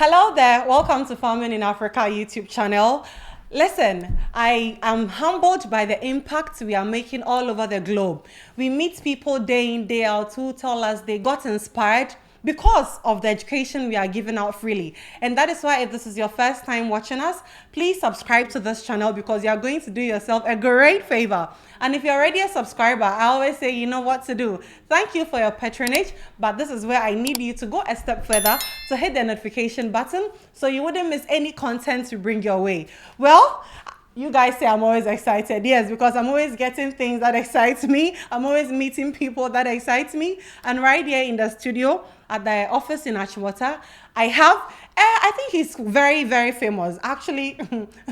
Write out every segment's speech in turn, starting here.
Hello there, welcome to Farming in Africa YouTube channel. Listen, I am humbled by the impact we are making all over the globe. We meet people day in, day out who tell us they got inspired because of the education we are giving out freely. And that is why, if this is your first time watching us, please subscribe to this channel because you are going to do yourself a great favor. And if you're already a subscriber, I always say, you know what to do. Thank you for your patronage, but this is where I need you to go a step further to hit the notification button so you wouldn't miss any content we bring your way. Well, you guys say I'm always excited. Yes, because I'm always getting things that excite me. I'm always meeting people that excite me. And right here in the studio at the office in Achimota, I have, I think he's very, very famous. Actually,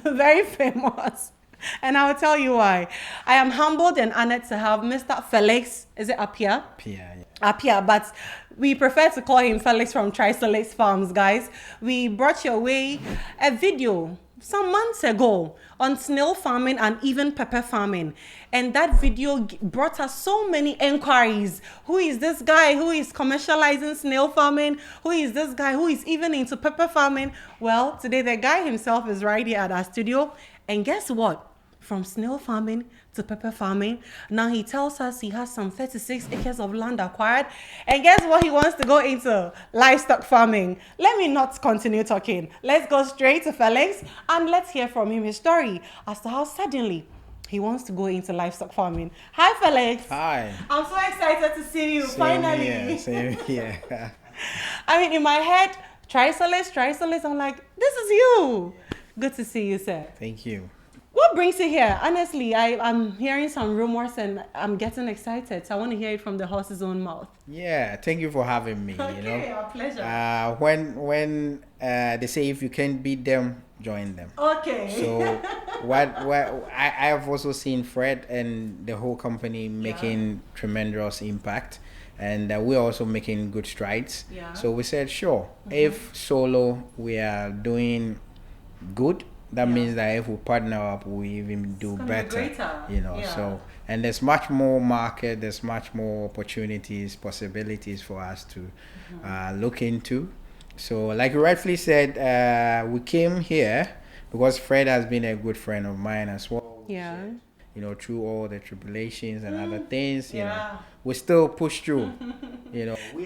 very famous. And I will tell you why. I am humbled and honored to have Mr. Felix. Is it Apia? Apia, yeah. Apia, but we prefer to call him Felix from Trisolace Farms, guys. We brought your way a video some months ago on snail farming and even pepper farming, and that video brought us so many inquiries. Who is this guy who is commercializing snail farming? Who is this guy who is even into pepper farming? Well, today the guy himself is right here at our studio, and guess what? From snail farming to pepper farming, now he tells us he has some 36 acres of land acquired, and guess what? He wants to go into livestock farming. Let me not continue talking. Let's go straight to Felix and let's hear from him his story as to how suddenly he wants to go into livestock farming. Hi, Felix. Hi. I'm so excited to see you. Finally. Same here. I mean, in my head, Trisolace. I'm like, this is you. Good to see you, sir. Thank you. What brings you here? Honestly, I'm hearing some rumors and I'm getting excited. So I want to hear it from the horse's own mouth. Yeah, thank you for having me. Okay, our pleasure. When they say if you can't beat them, join them. Okay. So what I have also seen Fred and the whole company making tremendous impact, and we're also making good strides. Yeah. So we said, sure, if solo we are doing good, that means that if we partner up, we even do better. So, and there's much more market, there's much more opportunities, possibilities for us to look into. So like you rightfully said, we came here because Fred has been a good friend of mine as well. Yeah. Through all the tribulations and other things, we still push through.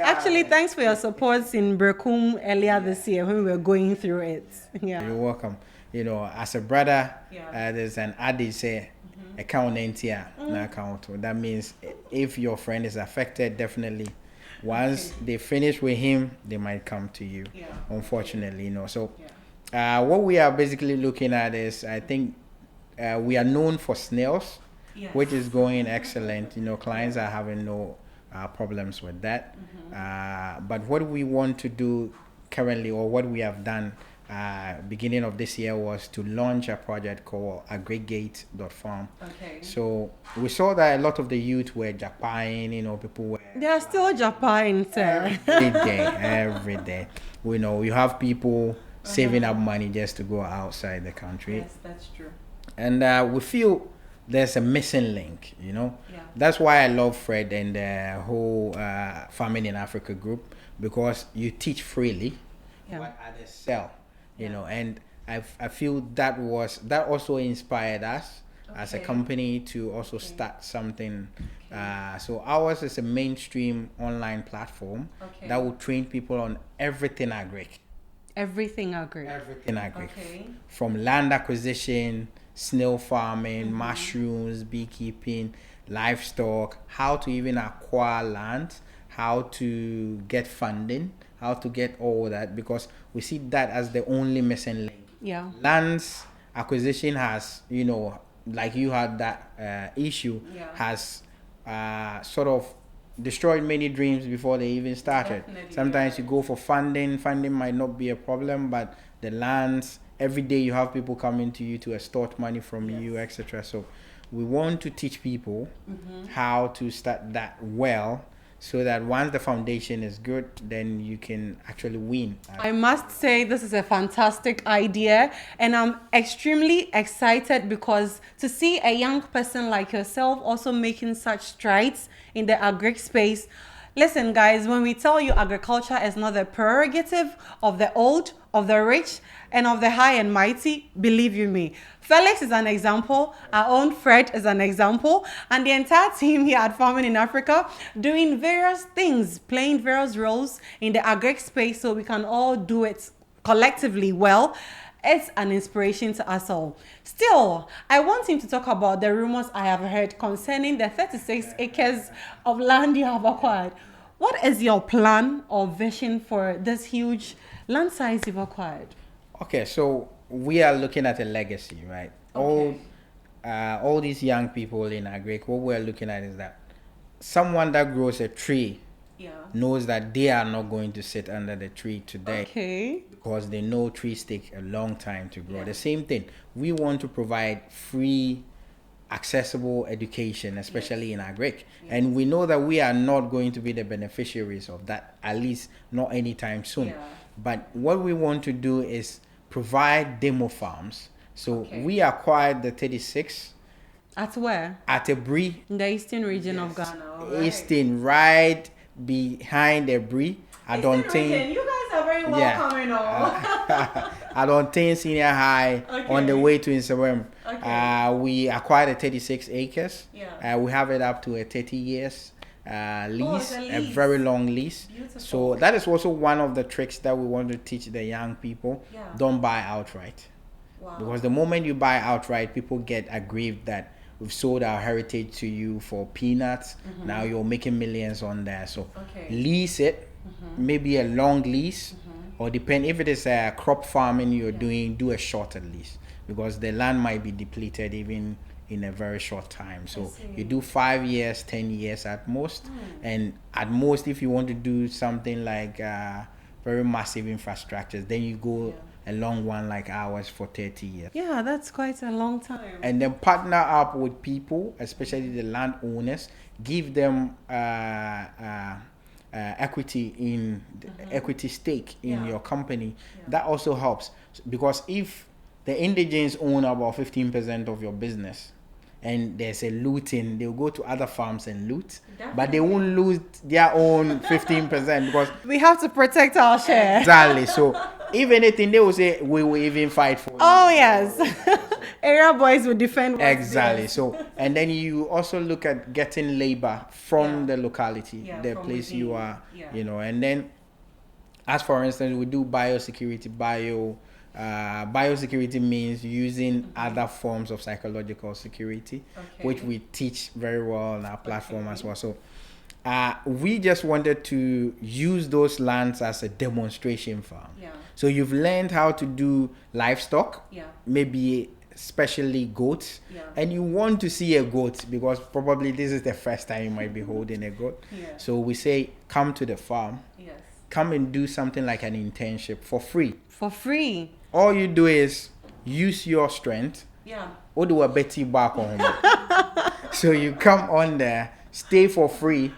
Actually, thanks for your support in Brekum earlier this year when we were going through it. Yeah. You're welcome. As a brother, there's an adage say, account account. That means if your friend is affected, definitely once they finish with him, they might come to you. Unfortunately, So what we are basically looking at is, I think we are known for snails, which is going excellent. Clients are having no problems with that. But what we want to do currently, or what we have done beginning of this year, was to launch a project called Agrigate.farm. Okay. So we saw that a lot of the youth were Japan, people were... They are still Japan, sir. Every day. You have people saving up money just to go outside the country. Yes, that's true. And we feel there's a missing link, That's why I love Fred and the whole Farming in Africa group, because you teach freely, what others sell. And I feel that also inspired us as a company to also start something. So ours is a mainstream online platform that will train people on everything agri. Everything agri. From land acquisition, snail farming, mushrooms, beekeeping, livestock, how to even acquire land, how to get funding, how to get all that, because we see that as the only missing link. Lands acquisition has, like you had that issue, has sort of destroyed many dreams before they even started. Sometimes you go for funding might not be a problem, but the lands, every day you have people coming to you to extort money from you, etc. So we want to teach people how to start that well, so that once the foundation is good, then you can actually win. I must say this is a fantastic idea, and I'm extremely excited because to see a young person like yourself also making such strides in the agri space. Listen, guys, when we tell you agriculture is not the prerogative of the old, of the rich, and of the high and mighty, believe you me. Felix is an example, our own Fred is an example, and the entire team here at Farming in Africa doing various things, playing various roles in the agri space so we can all do it collectively well. It's an inspiration to us all. Still, I want him to talk about the rumors I have heard concerning the 36 acres of land you have acquired. What is your plan or vision for this huge land size you've acquired? Okay, so we are looking at a legacy, right? Okay. All these young people in Agrigate, what we're looking at is that someone that grows a tree knows that they are not going to sit under the tree today. Okay. Because they know trees take a long time to grow. The same thing, we want to provide free, accessible education, especially in Agrigate. And we know that we are not going to be the beneficiaries of that, at least not anytime soon. But what we want to do is provide demo farms. So we acquired the 36. At where? At Agrigate. In the eastern region of Ghana. Eastern, right behind Agrigate. I don't think you guys are very welcoming. I don't think senior high on the way to Instagram. We acquired a 36 acres. We have it up to a 30 years lease, a very long lease. Beautiful. So that is also one of the tricks that we want to teach the young people. Don't buy outright. Because the moment you buy outright, people get aggrieved that we've sold our heritage to you for peanuts. Now you're making millions on there. So lease it, maybe a long lease, or depend if it is a crop farming you're doing, do a shorter lease, because the land might be depleted even in a very short time. So you do 5 years, 10 years at most, and at most if you want to do something like very massive infrastructures, then you go a long one like ours for 30 years. Yeah, that's quite a long time. And then partner up with people, especially the landowners, give them equity in equity stake in your company. That also helps, because if the indigents own about 15% of your business and there's a looting, they'll go to other farms and loot. But they won't lose their own 15% because we have to protect our share. Exactly. So if anything, they will say we will even fight for you. Yes. Area boys will defend. Exactly. So, and then you also look at getting labor from the locality, the place you are, you know. And then, as for instance, we do biosecurity. Biosecurity means using other forms of psychological security, which we teach very well on our platform as well. So we just wanted to use those lands as a demonstration farm. So you've learned how to do livestock, maybe especially goats, and you want to see a goat because probably this is the first time you might be holding a goat. So we say, come to the farm, come and do something like an internship for free. For free. All you do is use your strength. Or do a betty back on. So you come on there, stay for free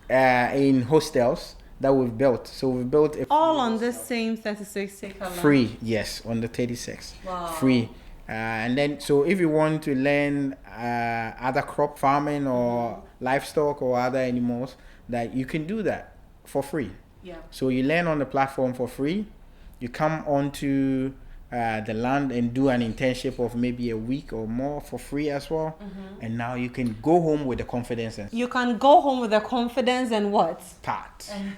in hostels that we've built. So we've built all on this same 36 acre land. Free, yes, on the 36. Free. And then, so if you want to learn other crop farming or livestock or other animals, that you can do that for free. So you learn on the platform for free. You come onto the land and do an internship of maybe a week or more for free as well. And now you can go home with the confidence. You can go home with the confidence and what? Start. And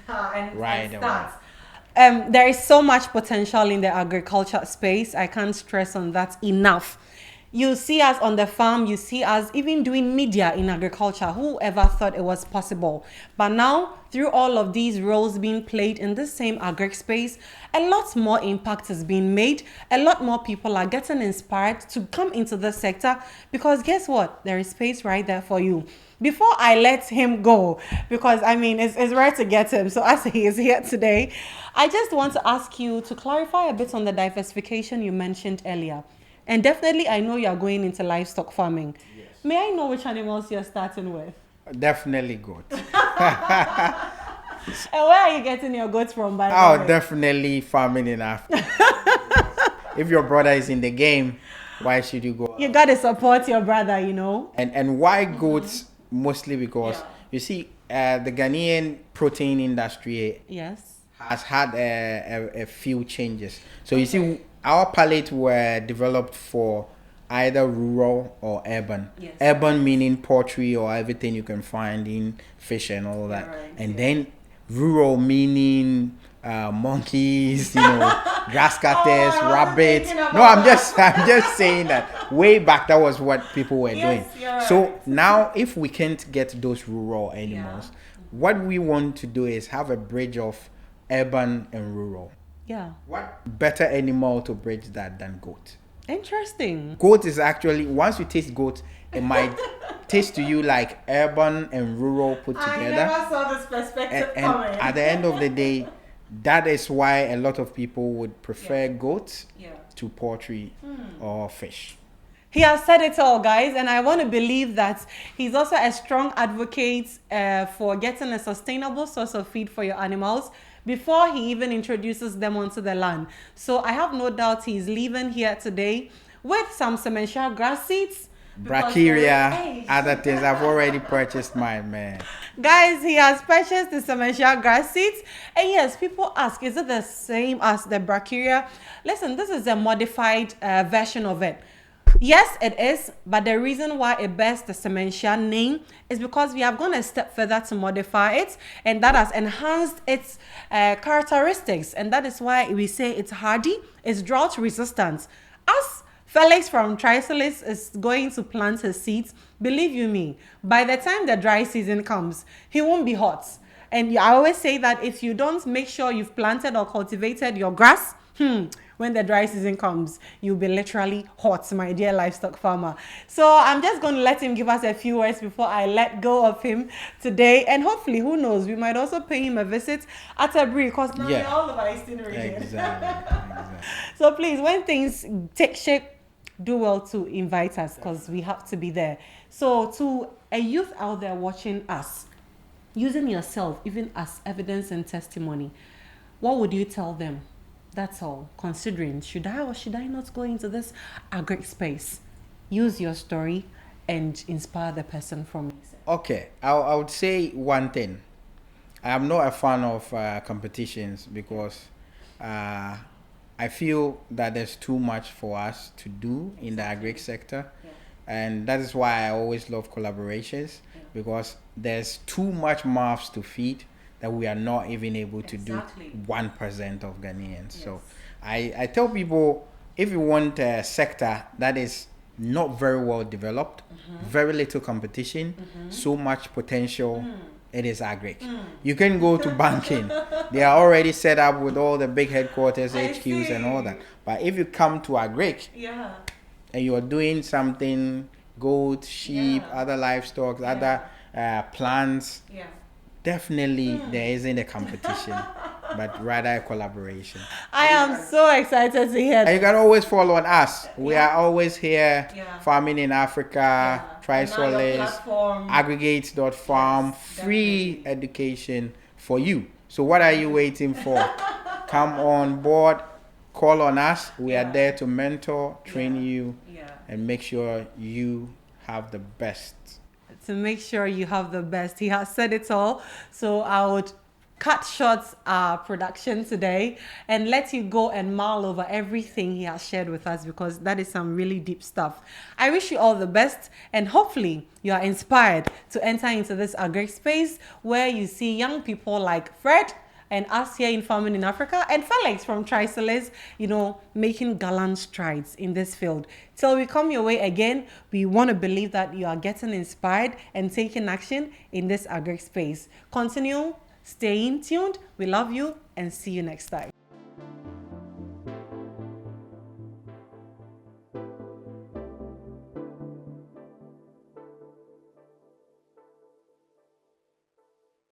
start. There is so much potential in the agriculture space. I can't stress on that enough. You see us on the farm, you see us even doing media in agriculture. Who ever thought it was possible? But now, through all of these roles being played in the same agri space, a lot more impact has been made. A lot more people are getting inspired to come into the sector, because guess what? There is space right there for you. Before I let him go, because I mean, it's rare to get him. So as he is here today, I just want to ask you to clarify a bit on the diversification you mentioned earlier. And definitely, I know you are going into livestock farming. Yes. May I know which animals you're starting with? Definitely goat. And where are you getting your goats from, by the way? Definitely farming in Africa. If your brother is in the game, why should you go? You got to support your brother, you know. And why goats? Mostly because, you see, the Ghanaian protein industry Yes. has had a few changes. So you see, our pallets were developed for either rural or urban. Yes. Urban meaning poultry or everything you can find in fish and all that. Right, And then rural meaning monkeys, grass cutters, rabbits. No, I'm just saying that way back that was what people were doing. So right. now if we can't get those rural animals, what we want to do is have a bridge of urban and rural. Yeah. What better animal to bridge that than goat? Interesting. Goat is actually, once you taste goat, it might taste to you like urban and rural put together. I never saw this perspective coming. And at the end of the day, that is why a lot of people would prefer goats to poultry or fish. He has said it all, guys, and I want to believe that he's also a strong advocate for getting a sustainable source of feed for your animals before he even introduces them onto the land. So I have no doubt he's leaving here today with some cementia grass seeds. Brachyria, other things. I've already purchased mine, man. Guys, he has purchased the cementia grass seeds. And yes, people ask, is it the same as the brachyria? Listen, this is a modified version of it. Yes, it is, but the reason why it bears the cementia name is because we have gone a step further to modify it, and that has enhanced its characteristics, and that is why we say it's hardy, it's drought resistant. As Felix from Trisolace is going to plant his seeds, believe you me, by the time the dry season comes, he won't be hot. And I always say that if you don't make sure you've planted or cultivated your grass, when the dry season comes, you'll be literally hot, my dear livestock farmer. So I'm just going to let him give us a few words before I let go of him today. And hopefully, who knows, we might also pay him a visit at Agrigate, because now we're all over Eastern region. Exactly. So please, when things take shape, do well to invite us, because we have to be there. So to a youth out there watching us, using yourself even as evidence and testimony, what would you tell them? That's all. Considering, should I or should I not go into this Agrigate space? Use your story and inspire the person from you. Okay, I would say one thing. I am not a fan of competitions because I feel that there's too much for us to do in the Agrigate sector. And that is why I always love collaborations, because there's too much mouths to feed that we are not even able to do 1% of Ghanaians. Yes. So I tell people, if you want a sector that is not very well developed, very little competition, so much potential, it is Agrigate. You can go to banking. They are already set up with all the big headquarters, HQs and all that. But if you come to Agrigate and you are doing something, goat, sheep, other livestock, other plants, definitely there isn't a competition, but rather a collaboration. I am so excited to hear that. And you can always follow on us. We are always here, farming in Africa, Trisolace, Agrigate.farm, free education for you. So what are you waiting for? Come on board, call on us. We are there to mentor, train you, and make sure you have the best. To make sure you have the best. He has said it all. So I would cut short our production today and let you go and mull over everything he has shared with us, because that is some really deep stuff. I wish you all the best, and hopefully you are inspired to enter into this Agrigate space where you see young people like Fred and us here in Farming in Africa, and Felix from Trisolace, making gallant strides in this field. Till we come your way again, we want to believe that you are getting inspired and taking action in this Agrigate space. Continue staying tuned. We love you and see you next time.